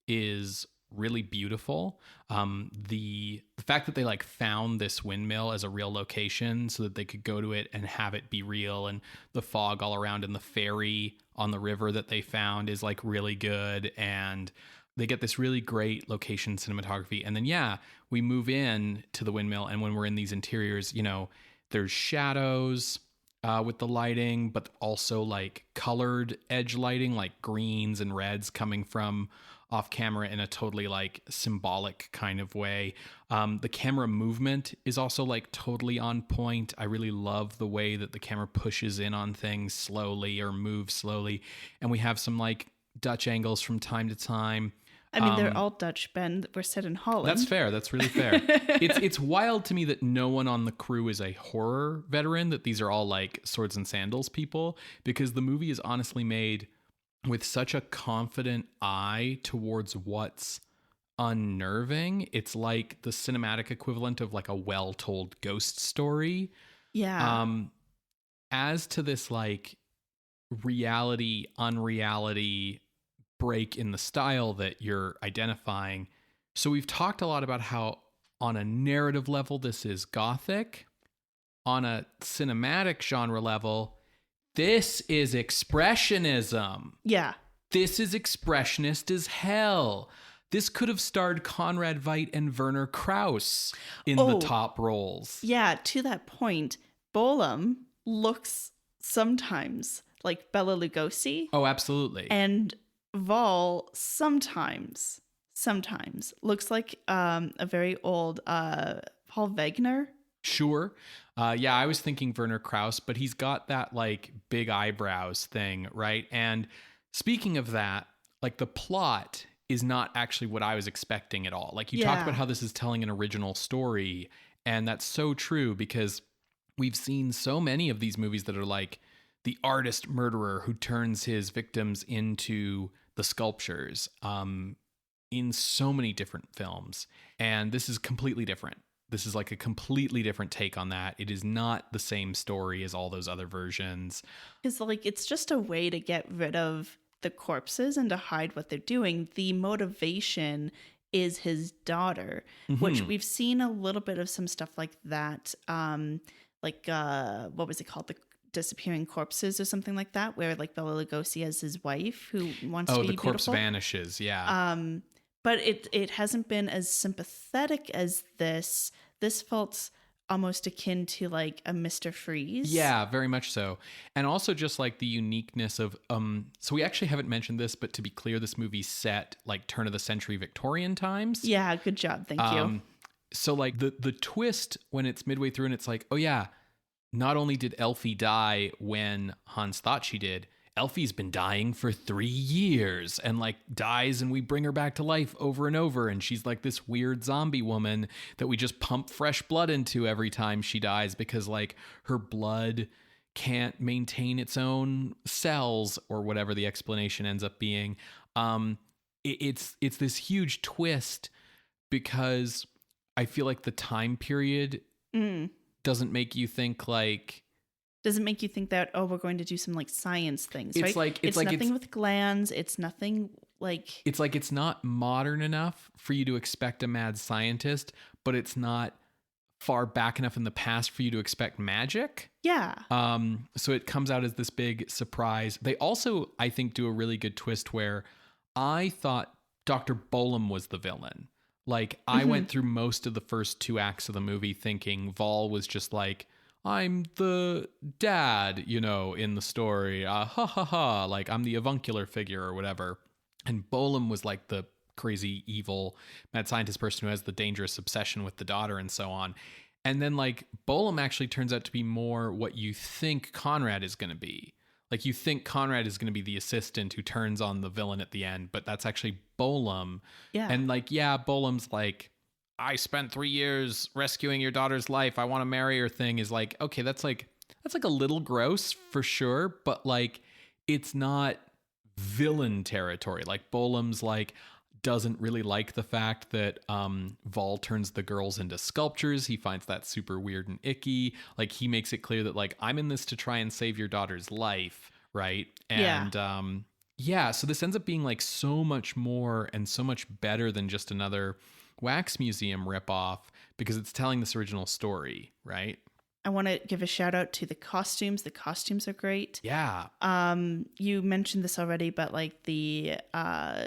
is really beautiful. The fact that they like found this windmill as a real location so that they could go to it and have it be real, and the fog all around and the ferry on the river that they found is like really good. And they get this really great location cinematography. And then, we move in to the windmill. And when we're in these interiors, you know, there's shadows with the lighting, but also like colored edge lighting, like greens and reds coming from off camera in a totally like symbolic kind of way. The camera movement is also like totally on point. I really love the way that the camera pushes in on things slowly or moves slowly. And we have some like Dutch angles from time to time. I mean, they're all Dutch, Ben. We're set in Holland. That's fair. That's really fair. It's wild to me that no one on the crew is a horror veteran, that these are all like swords and sandals people, because the movie is honestly made with such a confident eye towards what's unnerving. It's like the cinematic equivalent of like a well-told ghost story. Yeah. As to this like reality, unreality break in the style that you're identifying. So we've talked a lot about how on a narrative level, this is Gothic. On a cinematic genre level, this is Expressionism. Yeah. This is Expressionist as hell. This could have starred Conrad Veidt and Werner Krauss in the top roles. Yeah, to that point, Bohme looks sometimes like Bela Lugosi. Oh, absolutely. And Val sometimes looks like a very old Paul Wegener. Sure. I was thinking Werner Krauss, but he's got that like big eyebrows thing, right? And speaking of that, like the plot is not actually what I was expecting at all. Like you talked about how this is telling an original story, and that's so true because we've seen so many of these movies that are like the artist murderer who turns his victims into the sculptures in so many different films. And this is completely different. This is like a completely different take on that. It is not the same story as all those other versions. Because like it's just a way to get rid of the corpses and to hide what they're doing. The motivation is his daughter, which we've seen a little bit of some stuff like that. What was it called? The Disappearing Corpses or something like that, where like Bela Lugosi has his wife who wants to be the corpse beautiful. vanishes. Yeah. But it hasn't been as sympathetic as this. This felt almost akin to like a Mr. Freeze. Yeah, very much so. And also just like the uniqueness of so we actually haven't mentioned this, but to be clear, this movie's set like turn of the century Victorian times. Yeah, good job. Thank you. So like the twist when it's midway through and it's like, oh yeah, not only did Elfie die when Hans thought she did, Elfie's been dying for 3 years and like dies and we bring her back to life over and over. And she's like this weird zombie woman that we just pump fresh blood into every time she dies because like her blood can't maintain its own cells or whatever the explanation ends up being. It's this huge twist because I feel like the time period doesn't make you think like, doesn't make you think that, oh, we're going to do some like science things, it's right? It's nothing with glands. It's nothing like... It's not modern enough for you to expect a mad scientist, but it's not far back enough in the past for you to expect magic. Yeah. So it comes out as this big surprise. They also, I think, do a really good twist where I thought Dr. Bohme was the villain. Like, I went through most of the first 2 acts of the movie thinking Vol was just like, I'm the dad, in the story. Ha ha ha. Like, I'm the avuncular figure or whatever. And Bohme was like the crazy, evil mad scientist person who has the dangerous obsession with the daughter and so on. And then, like, Bohme actually turns out to be more what you think Conrad is going to be. Like, you think Conrad is going to be the assistant who turns on the villain at the end, but that's actually Bohme. Yeah. And, like, yeah, Bohme's like, I spent 3 years rescuing your daughter's life. I want to marry her thing is like, okay, that's like a little gross for sure, but like it's not villain territory. Like Bohme's like doesn't really like the fact that Vol turns the girls into sculptures. He finds that super weird and icky. Like he makes it clear that like I'm in this to try and save your daughter's life, right? And so this ends up being like so much more and so much better than just another Wax Museum ripoff because it's telling this original story, right? I want to give a shout out to the costumes. The costumes are great. Yeah. You mentioned this already, but like the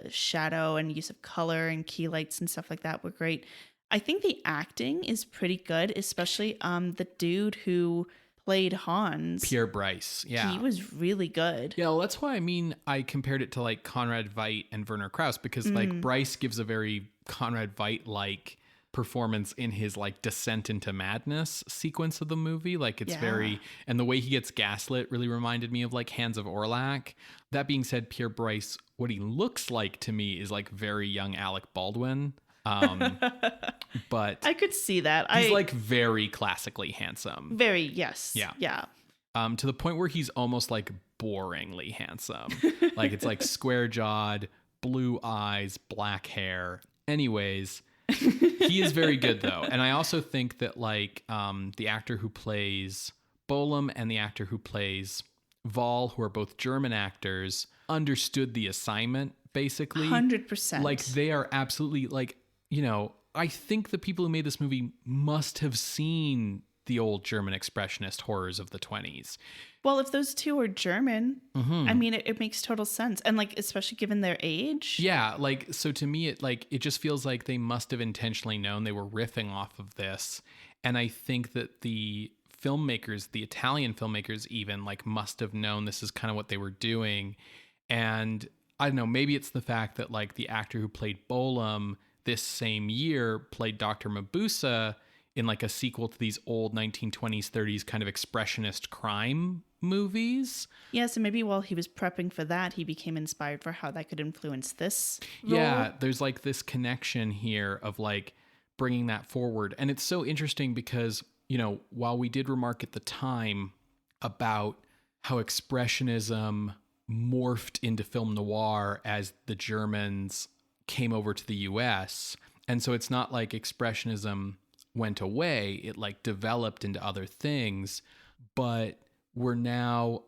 shadow and use of color and key lights and stuff like that were great. I think the acting is pretty good, especially the dude who played Hans. Pierre Brice. Yeah. He was really good. Yeah, well, that's why I compared it to like Conrad Veidt and Werner Krauss because like Brice gives a very Conrad Veidt-like performance in his like descent into madness sequence of the movie. Like it's very, and the way he gets gaslit really reminded me of like Hands of Orlac. That being said, Pierre Brice, what he looks like to me is like very young Alec Baldwin. But I could see that. He's like very classically handsome. Very, yes. Yeah. To the point where he's almost like boringly handsome. Like it's like square jawed, blue eyes, black hair. Anyways, he is very good though. And I also think that like the actor who plays Bohme and the actor who plays Vol, who are both German actors, understood the assignment basically. 100%. Like they are absolutely like, I think the people who made this movie must have seen the old German expressionist horrors of the 1920s. Well, if those two are German, I mean, it makes total sense. And like, especially given their age. Yeah. Like, so to me, it just feels like they must have intentionally known they were riffing off of this. And I think that the filmmakers, the Italian filmmakers even like must have known this is kind of what they were doing. And I don't know, maybe it's the fact that like the actor who played Bohme this same year played Dr. Mabuse in like a sequel to these old 1920s, 30s kind of expressionist crime movies. Yeah, so maybe while he was prepping for that, he became inspired for how that could influence this role. Yeah, there's like this connection here of like bringing that forward. And it's so interesting because, while we did remark at the time about how expressionism morphed into film noir as the Germans came over to the US. And so it's not like Expressionism went away. It like developed into other things, but we're now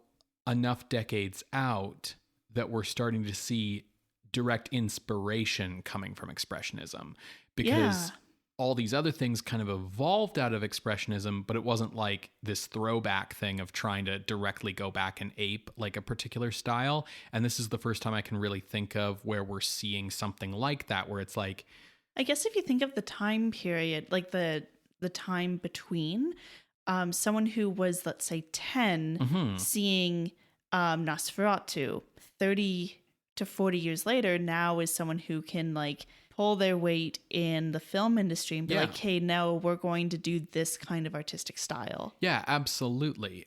enough decades out that we're starting to see direct inspiration coming from Expressionism, because all these other things kind of evolved out of Expressionism, but it wasn't like this throwback thing of trying to directly go back and ape like a particular style. And this is the first time I can really think of where we're seeing something like that, where it's like, I guess if you think of the time period, like the time between someone who was, let's say, 10 seeing Nosferatu, 30 to 40 years later now is someone who can like pull their weight in the film industry and be like, hey, no, we're going to do this kind of artistic style. Yeah, absolutely.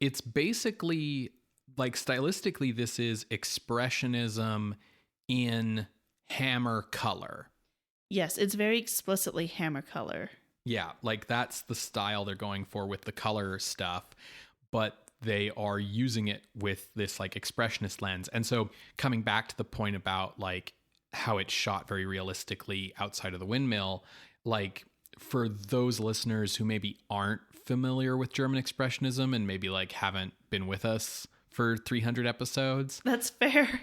It's basically like stylistically, this is Expressionism in hammer color. Yes, it's very explicitly hammer color. Yeah, like that's the style they're going for with the color stuff, but they are using it with this like expressionist lens. And so coming back to the point about like how it's shot very realistically outside of the windmill, like for those listeners who maybe aren't familiar with German Expressionism and maybe like haven't been with us for 300 episodes. That's fair.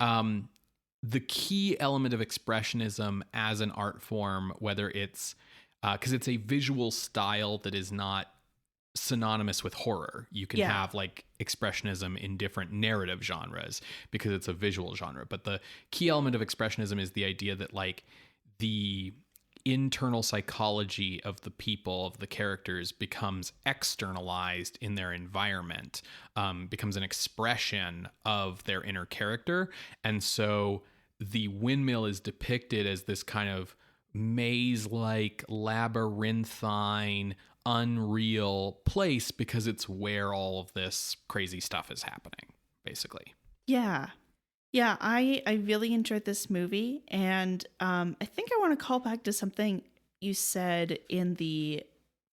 The key element of Expressionism as an art form, whether it's because it's a visual style that is not synonymous with horror. You can have like Expressionism in different narrative genres because it's a visual genre. But the key element of Expressionism is the idea that like the internal psychology of the people, of the characters, becomes externalized in their environment, becomes an expression of their inner character. And so the windmill is depicted as this kind of maze-like, labyrinthine, unreal place because it's where all of this crazy stuff is happening, basically. Yeah, I really enjoyed this movie, and I think I want to call back to something you said in the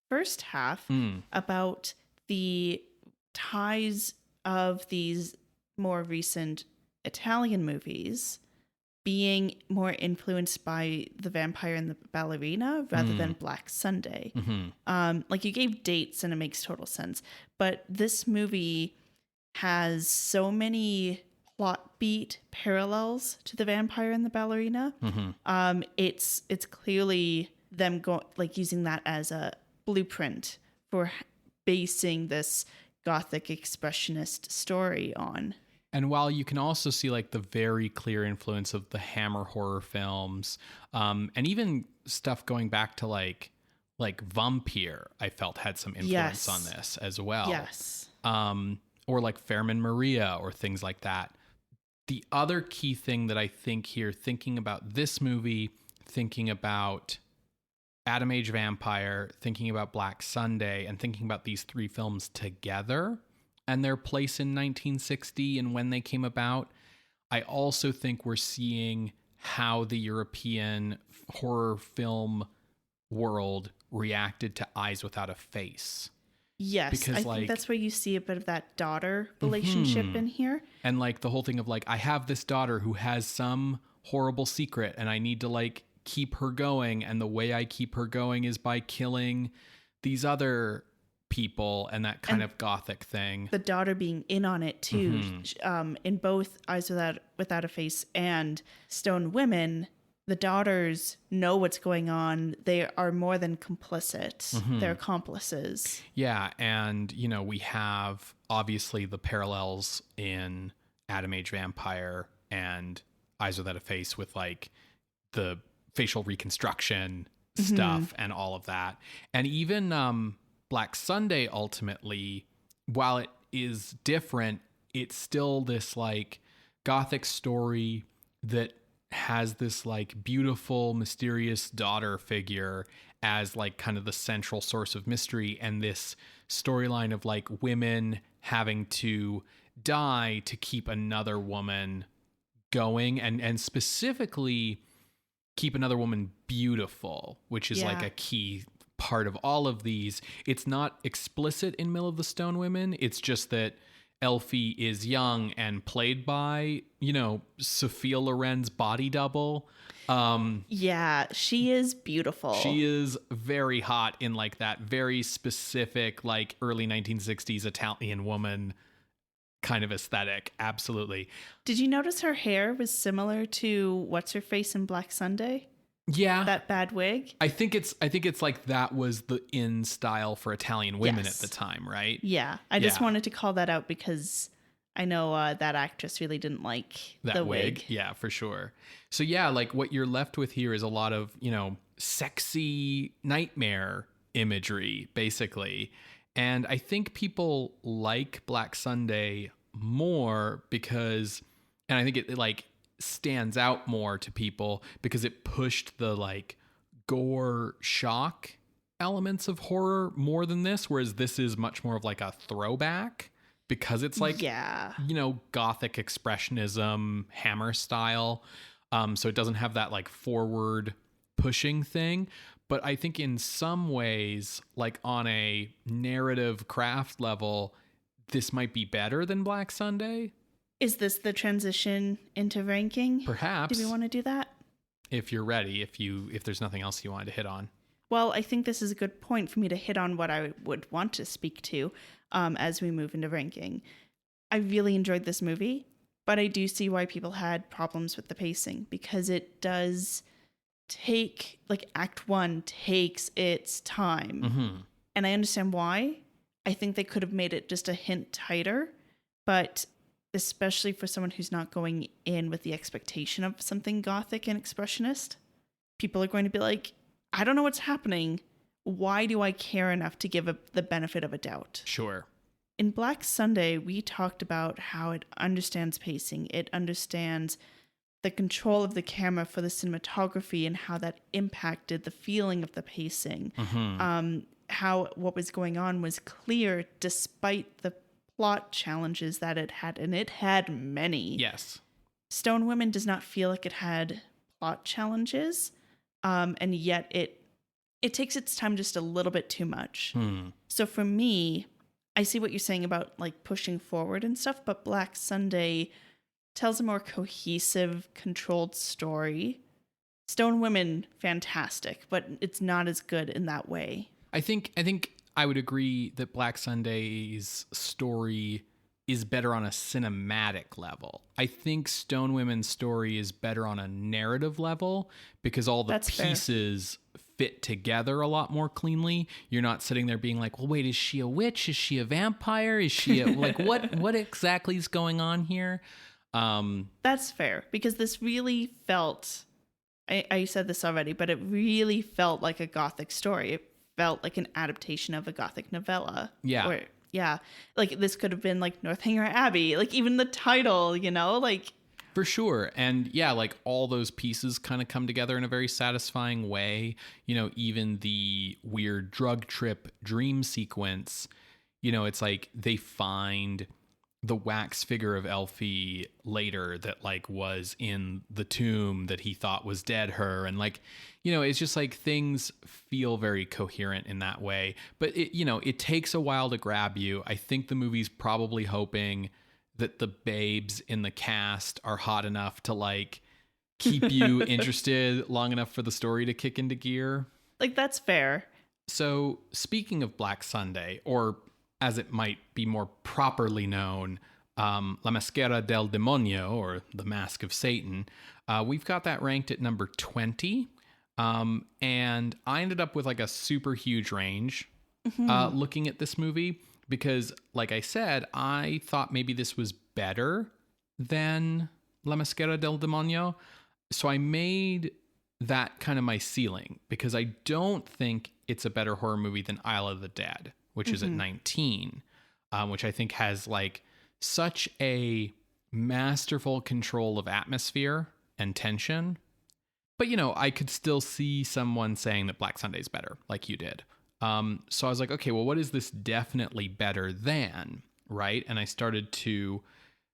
first half about the ties of these more recent Italian movies being more influenced by The Vampire and the Ballerina rather than Black Sunday. Like you gave dates and it makes total sense. But this movie has so many plot beat parallels to The Vampire and the Ballerina. It's clearly them using that as a blueprint for basing this Gothic expressionist story on. And while you can also see like the very clear influence of the Hammer horror films, and even stuff going back to like Vampire, I felt had some influence on this as well. Yes. Or like Fairman Maria or things like that. The other key thing that I think here, thinking about this movie, thinking about Adam Age Vampire, thinking about Black Sunday, and thinking about these three films together and their place in 1960 and when they came about, I also think we're seeing how the European horror film world reacted to Eyes Without a Face. Yes, because I think that's where you see a bit of that daughter relationship in here. And like the whole thing of like, I have this daughter who has some horrible secret and I need to like keep her going. And the way I keep her going is by killing these other people and that kind of Gothic thing. The daughter being in on it too. In both Eyes Without a Face and Stone Women, the daughters know what's going on. They are more than complicit. They're accomplices. Yeah, and you know, we have obviously the parallels in Adam Age Vampire and Eyes Without a Face with like the facial reconstruction stuff and all of that. And even Black Sunday, ultimately, while it is different, it's still this like Gothic story that has this like beautiful, mysterious daughter figure as like kind of the central source of mystery, and this storyline of like women having to die to keep another woman going, and specifically keep another woman beautiful, which is like a key part of all of these. It's not explicit in Mill of the Stone Women. It's just that Elfie is young and played by, you know, Sophia Loren's body double. Yeah, she is beautiful. She is very hot in like that very specific, like early 1960s Italian woman kind of aesthetic. Absolutely. Did you notice her hair was similar to what's her face in Black Sunday? Yeah. That bad wig? I think it's like that was the in style for Italian women Yes. at the time, right? Yeah. I just Yeah. wanted to call that out because I know that actress really didn't like That the wig. Yeah, for sure. So yeah, like what you're left with here is a lot of, you know, sexy nightmare imagery, basically. And I think people like Black Sunday more because, and I think it like stands out more to people because it pushed the like gore shock elements of horror more than this, whereas this is much more of like a throwback because it's like, yeah, you know, Gothic expressionism, Hammer style. So it doesn't have that like forward pushing thing. But I think in some ways, like on a narrative craft level, this might be better than Black Sunday. Is this the transition into ranking? Perhaps. Do we want to do that? If you're ready, if there's nothing else you wanted to hit on. Well, I think this is a good point for me to hit on what I would want to speak to as we move into ranking. I really enjoyed this movie, but I do see why people had problems with the pacing because it does take, like, Act 1 takes its time. Mm-hmm. And I understand why. I think they could have made it just a hint tighter, but especially for someone who's not going in with the expectation of something Gothic and expressionist, people are going to be like, I don't know what's happening. Why do I care enough to give the benefit of a doubt? Sure. In Black Sunday, we talked about how it understands pacing. It understands the control of the camera for the cinematography and how that impacted the feeling of the pacing. Mm-hmm. How what was going on was clear despite the plot challenges that it had, and it had many. Yes. Stone Women does not feel like it had plot challenges, and yet it takes its time just a little bit too much. So for me, I see what you're saying about like pushing forward and stuff, but Black Sunday tells a more cohesive, controlled story. Stone Women, fantastic, but it's not as good in that way. I think I would agree that Black Sunday's story is better on a cinematic level. I think Stone Women's story is better on a narrative level because all the That's pieces fit together a lot more cleanly. You're not sitting there being like, well, wait, is she a witch? Is she a vampire? Is she a, like, what exactly is going on here? That's fair, because this really felt, I said this already, but it really felt like a Gothic story. It felt like an adaptation of a Gothic novella. Yeah. Or, yeah. Like this could have been like Northanger Abbey, like even the title, you know, like. For sure. And yeah, like all those pieces kind of come together in a very satisfying way. You know, even the weird drug trip dream sequence, you know, it's like they find the wax figure of Elfie later that like was in the tomb that he thought was dead her. And like, you know, it's just like things feel very coherent in that way. But it, you know, it takes a while to grab you. I think the movie's probably hoping that the babes in the cast are hot enough to like keep you interested long enough for the story to kick into gear. Like, that's fair. So speaking of Black Sunday, or as it might be more properly known, La Maschera del Demonio, or The Mask of Satan, we've got that ranked at number 20. And I ended up with like a super huge range looking at this movie because, like I said, I thought maybe this was better than La Maschera del Demonio. So I made that kind of my ceiling because I don't think it's a better horror movie than Isle of the Dead, which is at 19, which I think has like such a masterful control of atmosphere and tension. But, you know, I could still see someone saying that Black Sunday's better, like you did. So I was like, okay, well, what is this definitely better than, right? And I started to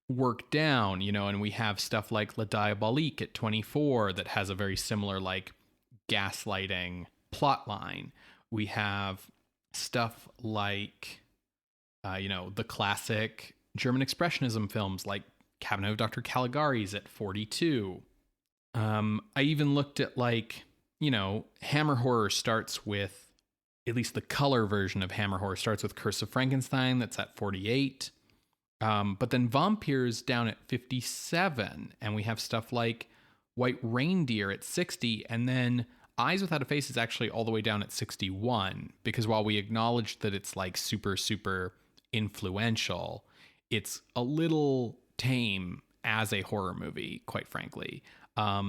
work down, you know, and we have stuff like La Diabolique at 24 that has a very similar, like, gaslighting plot line. We have stuff like, you know, the classic German Expressionism films like Cabinet of Dr. Caligari's at 42. I even looked at Hammer horror starts with, at least the color version of Hammer horror starts with Curse of Frankenstein, that's at 48. But then Vampires down at 57, and we have stuff like White Reindeer at 60, and then Eyes Without a Face is actually all the way down at 61, because while we acknowledge that it's like super, super influential, it's a little tame as a horror movie, quite frankly. A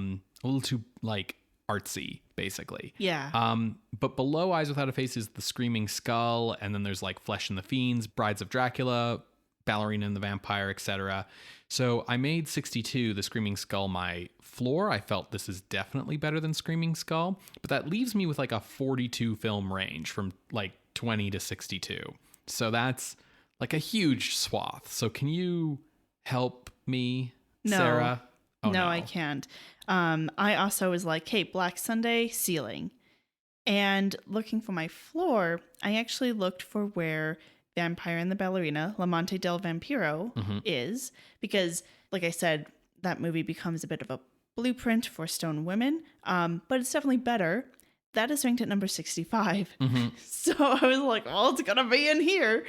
little too like artsy, basically. Yeah. But below Eyes Without a Face is The Screaming Skull, and then there's like Flesh and the Fiends, Brides of Dracula, Ballerina and the Vampire, etc. So I made 62, The Screaming Skull, my floor. I felt this is definitely better than Screaming Skull, but that leaves me with like a 42 film range from like 20 to 62. So that's like a huge swath. So can you help me, Sarah? Oh, no, I can't. I also was like, hey, Black Sunday, ceiling. And looking for my floor, I actually looked for where Vampire and the Ballerina, L'Amante del Vampiro, is, because, like I said, that movie becomes a bit of a blueprint for stone women, but it's definitely better. That is ranked at number 65. So I was like, well, it's gonna be in here.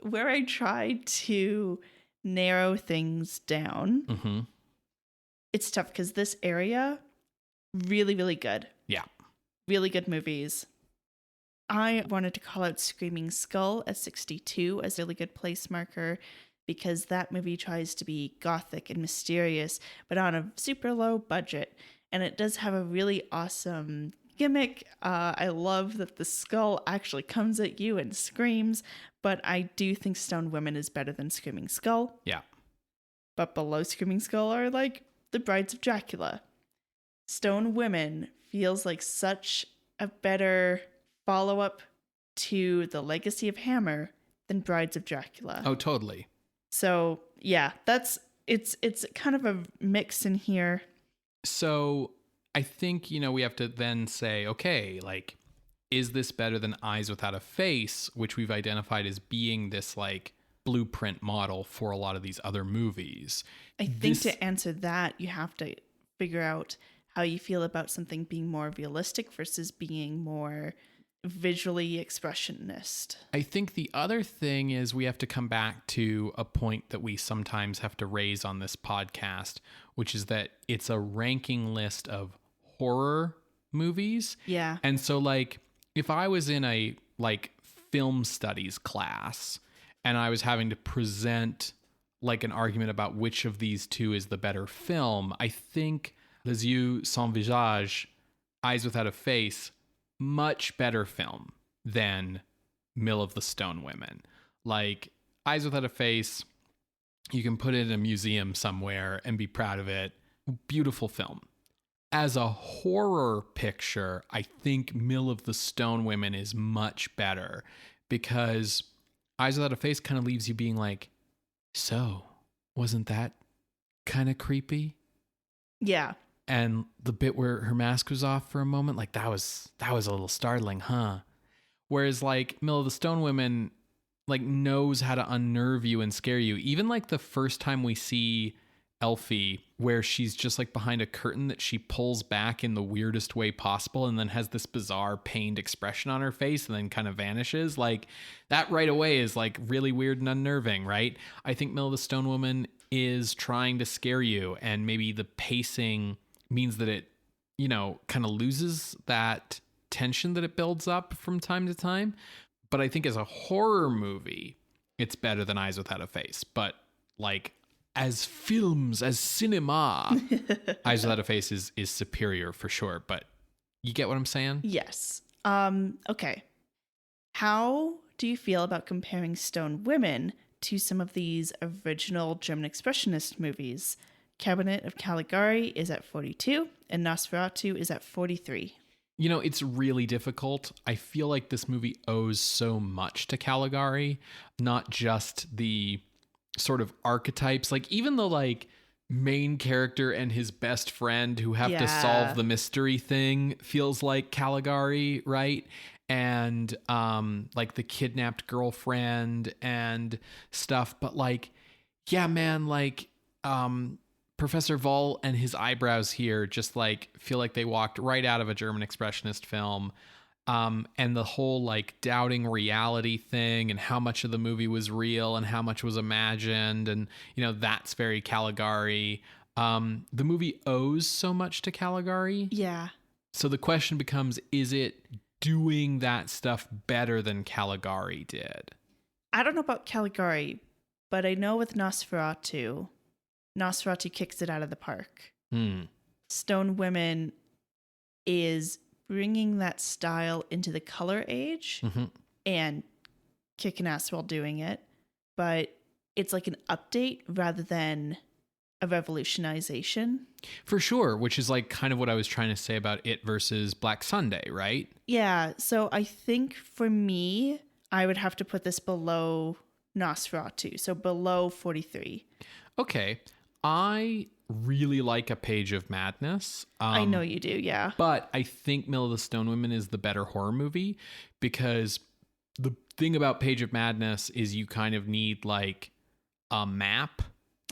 Where I tried to narrow things down, it's tough because this area, really, really good. Yeah. Really good movies. I wanted to call out Screaming Skull at 62 as a really good place marker, because that movie tries to be gothic and mysterious, but on a super low budget. And it does have a really awesome gimmick. I love that the skull actually comes at you and screams, but I do think Stone Women is better than Screaming Skull. Yeah. But below Screaming Skull are like The Brides of Dracula. Stone Women feels like such a better follow-up to the legacy of Hammer than Brides of Dracula. Oh, totally. So yeah, it's kind of a mix in here. So I think, we have to then say, okay, like, is this better than Eyes Without a Face, which we've identified as being this like blueprint model for a lot of these other movies? I think to answer that, you have to figure out how you feel about something being more realistic versus being more visually expressionist. I think the other thing is we have to come back to a point that we sometimes have to raise on this podcast, which is that it's a ranking list of horror movies. Yeah. And so like if I was in a like film studies class and I was having to present like an argument about which of these two is the better film, I think Les Yeux Sans Visage, Eyes Without a Face, much better film than Mill of the Stone Women. Like Eyes Without a Face, you can put it in a museum somewhere and be proud of it. Beautiful film. As a horror picture, I think Mill of the Stone Women is much better, because Eyes Without a Face kind of leaves you being like, so wasn't that kind of creepy? Yeah. And the bit where her mask was off for a moment, like that was a little startling, huh? Whereas like Mill of the Stone Women like knows how to unnerve you and scare you. Even like the first time we see Elfie, where she's just like behind a curtain that she pulls back in the weirdest way possible and then has this bizarre pained expression on her face and then kind of vanishes. Like that right away is like really weird and unnerving, right? I think Mill of the Stone Woman is trying to scare you, and maybe the pacing means that it, kind of loses that tension that it builds up from time to time. But I think as a horror movie, it's better than Eyes Without a Face. But like as films, as cinema, Eyes Without a Face is superior for sure. But you get what I'm saying? Yes. Okay. How do you feel about comparing Stone Women to some of these original German Expressionist movies? Cabinet of Caligari is at 42 and Nosferatu is at 43. It's really difficult. I feel like this movie owes so much to Caligari, not just the sort of archetypes, like even the like main character and his best friend who have to solve the mystery thing feels like Caligari, right? and like the kidnapped girlfriend and stuff. But like, yeah, man, like Professor Vol and his eyebrows here just like feel like they walked right out of a German Expressionist film. And the whole like doubting reality thing and how much of the movie was real and how much was imagined. And, that's very Caligari. The movie owes so much to Caligari. Yeah. So the question becomes, is it doing that stuff better than Caligari did? I don't know about Caligari, but I know with Nosferatu kicks it out of the park. Stone Women is bringing that style into the color age and kicking ass while doing it. But it's like an update rather than a revolutionization. For sure, which is like kind of what I was trying to say about it versus Black Sunday, right? Yeah, so I think for me, I would have to put this below Nosferatu, so below 43. Okay, I really like A Page of Madness. I know you do, yeah. But I think Mill of the Stone Women is the better horror movie, because the thing about Page of Madness is you kind of need like a map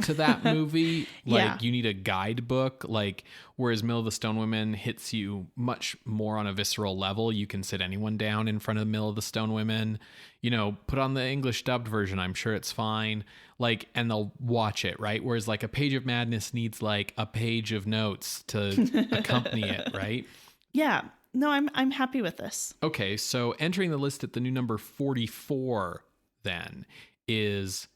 to that movie. Like you need a guidebook, like whereas Mill of the Stone Women hits you much more on a visceral level. You can sit anyone down in front of Mill of the Stone Women, put on the English dubbed version. I'm sure it's fine. Like, and they'll watch it, right? Whereas like A Page of Madness needs like a page of notes to accompany it, right? Yeah. No, I'm happy with this. Okay, so entering the list at the new number 44 then is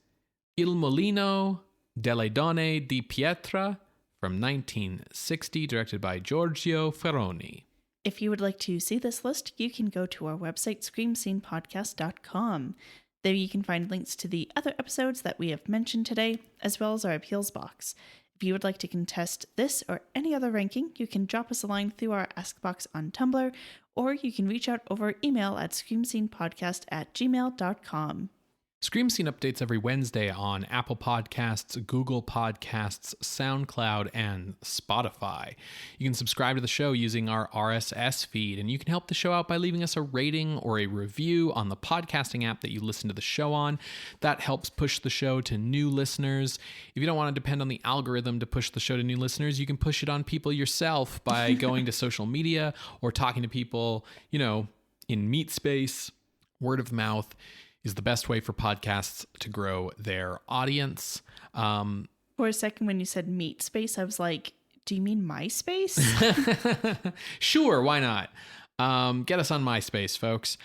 Il Mulino, Delle Donne di Pietra from 1960, directed by Giorgio Ferroni. If you would like to see this list, you can go to our website, screamscenepodcast.com. There you can find links to the other episodes that we have mentioned today, as well as our appeals box. If you would like to contest this or any other ranking, you can drop us a line through our Ask box on Tumblr, or you can reach out over email at screamscenepodcast@gmail.com. Scream Scene updates every Wednesday on Apple Podcasts, Google Podcasts, SoundCloud, and Spotify. You can subscribe to the show using our RSS feed, and you can help the show out by leaving us a rating or a review on the podcasting app that you listen to the show on. That helps push the show to new listeners. If you don't want to depend on the algorithm to push the show to new listeners, you can push it on people yourself by going to social media or talking to people, in meat space. Word of mouth is the best way for podcasts to grow their audience. For a second, when you said meat space, I was like, do you mean MySpace? Sure, why not? Get us on MySpace, folks.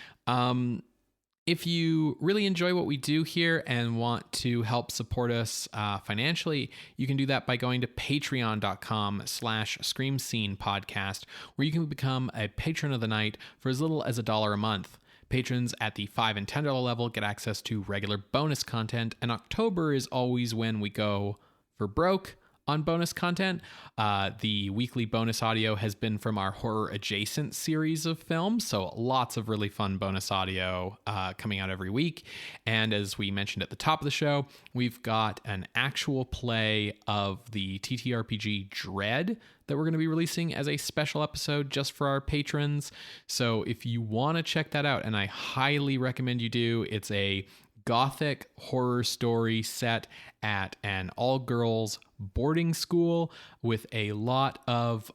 If you really enjoy what we do here and want to help support us financially, you can do that by going to patreon.com/screamscenepodcast, where you can become a patron of the night for as little as $1 a month. Patrons at the $5 and $10 level get access to regular bonus content, and October is always when we go for broke on bonus content. The weekly bonus audio has been from our horror adjacent series of films, so lots of really fun bonus audio coming out every week. And as we mentioned at the top of the show, we've got an actual play of the TTRPG Dread that we're going to be releasing as a special episode just for our patrons. So if you want to check that out, and I highly recommend you do, it's a Gothic horror story set at an all-girls boarding school with a lot of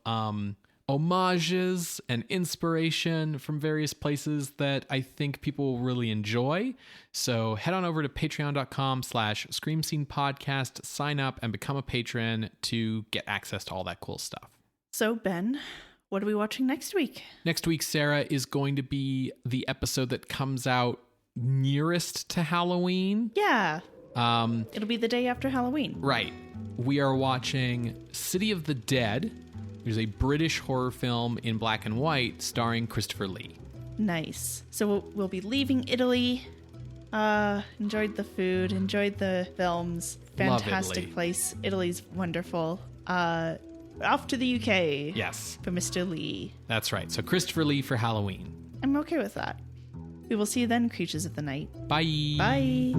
homages and inspiration from various places that I think people will really enjoy. So head on over to patreon.com/screamscenepodcast, sign up and become a patron to get access to all that cool stuff. So Ben, what are we watching next week? Next week, Sarah, is going to be the episode that comes out nearest to Halloween. Yeah. It'll be the day after Halloween. Right. We are watching City of the Dead. There's a British horror film in black and white starring Christopher Lee. Nice. So we'll be leaving Italy. Enjoyed the food, enjoyed the films. Fantastic place. Italy's wonderful. Off to the UK. Yes. For Mr. Lee. That's right. So Christopher Lee for Halloween. I'm okay with that. We will see you then, creatures of the night. Bye. Bye.